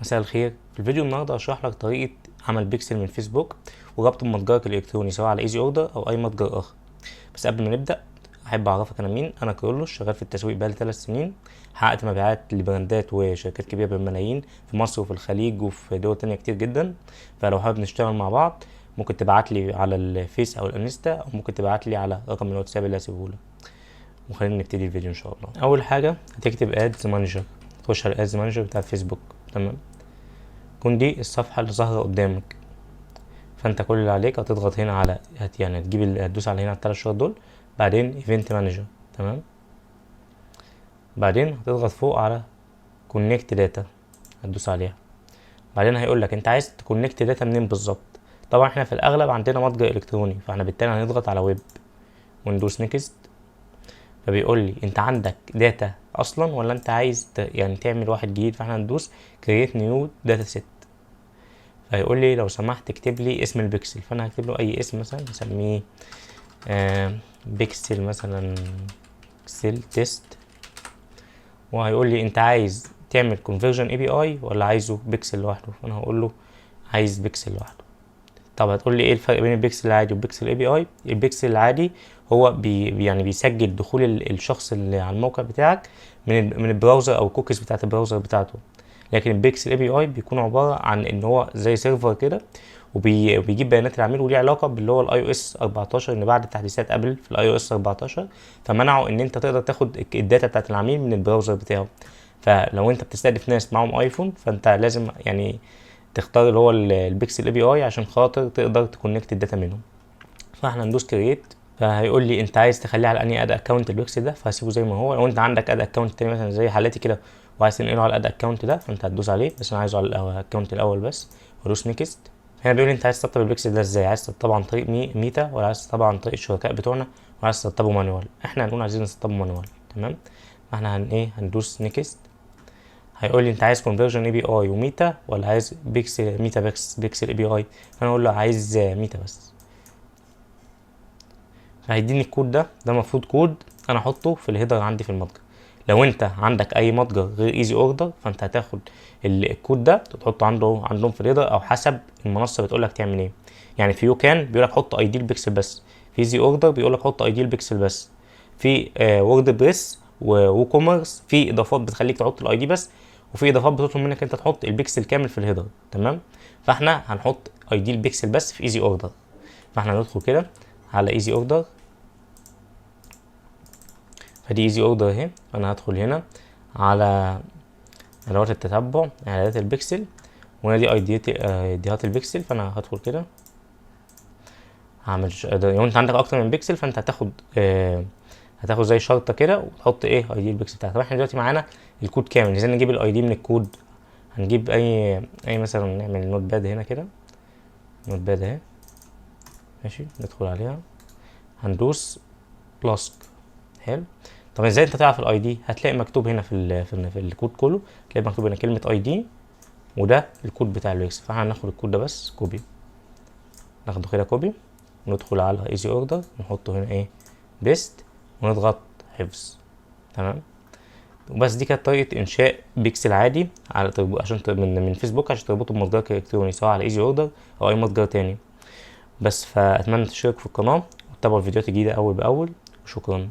مساء الخير. في الفيديو النهارده هشرح لك طريقه عمل بيكسل من فيسبوك وربطه بمتجرك الالكتروني سواء على ايزي اوردر او اي متجر اخر. بس قبل ما نبدا احب اعرفك انا مين. انا كرولوس، شغال في التسويق بقالي 3 سنين. حققت مبيعات لبراندات وشركات كبيره بالملايين في مصر وفي الخليج وفي دول تانية كتير جدا. فلو حابب نشتغل مع بعض ممكن تبعت لي على الفيس او الانستا، او ممكن تبعت لي على رقم الواتساب اللي هسيبه لك. وخلينا نبتدي الفيديو ان شاء الله. اول حاجه هتكتب ادز مانجر، تخش على الادز مانجر بتاع فيسبوك. تمام، تكون دي الصفحة اللي ظاهرة قدامك. فانت كل اللي عليك هتضغط هنا على هتدوس على هنا على ال3 شهور دول، بعدين ايفنت مانجر. تمام، بعدين هتضغط فوق على كونكت داتا، هتدوس عليها. بعدين هيقول لك انت عايز تكونكت داتا منين بالظبط. طبعا احنا في الاغلب عندنا متجر الكتروني، فاحنا بالتالي هنضغط على ويب وندوس نيكست. فبيقول لي انت عندك داتا اصلا ولا انت عايز تعمل واحد جديد. فاحنا هندوس كرييت نيو داتا سيت. فيقول لي لو سمحت اكتب لي اسم البكسل، فانا هكتب له اي اسم، مثلا نسميه بيكسل مثلا، بيكسل تيست. وهيقول لي انت عايز تعمل كونفرجن اي بي اي ولا عايزه بيكسل لوحده. فانا هقول له عايز بيكسل لوحده. طب هتقول لي ايه الفرق بين البيكسل العادي والبيكسل اي بي اي؟ البيكسل العادي هو بيسجل دخول الشخص اللي على الموقع بتاعك من البراوزر او الكوكيز بتاعت البراوزر بتاعته. لكن البيكسل اي بي اي بيكون عباره عن ان هو زي سيرفر كده، وبيجيب بيانات العميل، وليه علاقه باللي هو الاي او اس 14، ان بعد تحديثات ابل في الاي او اس 14 فمنعوا ان انت تقدر تاخد الداتا بتاعت العميل من البراوزر بتاعه. فلو انت بتستهدف ناس معاهم ايفون فانت لازم تختار اللي هو البيكسل اي بي اي عشان خاطر تقدر تكونكت الداتا منهم. فاحنا ندوس كرييت. فهيقول لي انت عايز تخليه على انهي اد اكونت البيكسل ده، فهسيبه زي ما هو. لو انت عندك اد اكونت تاني مثلا زي حالتي كده وعايز تنقله على الاد اكونت ده، فانت هتدوس عليه، بس انا عايزه على الاكونت الاول بس، وادوس نيكست. هنا بيقول لي انت عايز تسطب البيكسل ده ازاي، عايز تسطبه عن طريق ميتا ولا عايز تسطبه عن طريق الشركاء بتوعنا ولا عايز تسطبه مانوال. احنا هنقول عايزين نسطبه مانوال. تمام، فاحنا هندوس نيكست. هيقول لي انت عايز كونفرجن اي بي اي وميتا ولا عايز بيكسل ميتا بيكسل اي بي اي. فانا اقول له عايز ميتا بس. فهيديني الكود ده المفروض كود انا احطه في الهيدر عندي في المتجر. لو انت عندك اي متجر غير ايزي اوردر فانت هتاخد الكود ده تحطه عندهم في الهيدر، او حسب المنصه بتقول لك تعمل ايه. يعني في يوكان بيقول لك حط اي دي البيكسل بس، في ايزي اوردر بيقول لك حط اي دي البيكسل بس، في وورد بريس وكوميرس في اضافات بتخليك تحط الاي دي بس، وفي اضافات بتطلب منك انت تحط البيكسل كامل في الهيدر. تمام، فاحنا هنحط اي دي البيكسل بس في ايزي اوردر. فاحنا هندخل كده على ايزي اوردر. فدي ايزي اوردر اهي. فانا هدخل هنا على ادوات التتبع، اعدادات البكسل، وهنا دي ايديات البكسل. فانا هدخل كده هعمل لو انت عندك اكتر من بكسل فانت هتاخد زي شرطه كده وتحط اي دي البكسل بتاعتك. طب احنا دلوقتي معانا الكود كامل، ازاي نجيب الاي دي من الكود؟ هنجيب اي مثلا، نعمل نوت باد هنا كده، نوت باد اهي ماشي، ندخل عليها هندوس بلاسك. حلو. طب ازاي انت تعرف الاي دي؟ هتلاقي مكتوب هنا في الكود كله، تلاقي مكتوب هنا كلمه اي دي، وده الكود بتاع الويكس. فاحنا هناخد الكود ده بس كوبي، ناخده كده كوبي، وندخل على ايزي اوردر نحطه هنا بيست، ونضغط حفظ. تمام، وبس. دي كانت طريقه انشاء بيكسل عادي على عشان من فيسبوك عشان تربطه بمتجرك الالكتروني سواء على ايزي اوردر او اي متجر تاني. بس فاتمنى تشترك في القناه وتتابعوا الفيديوهات الجديده اول باول، وشكرا.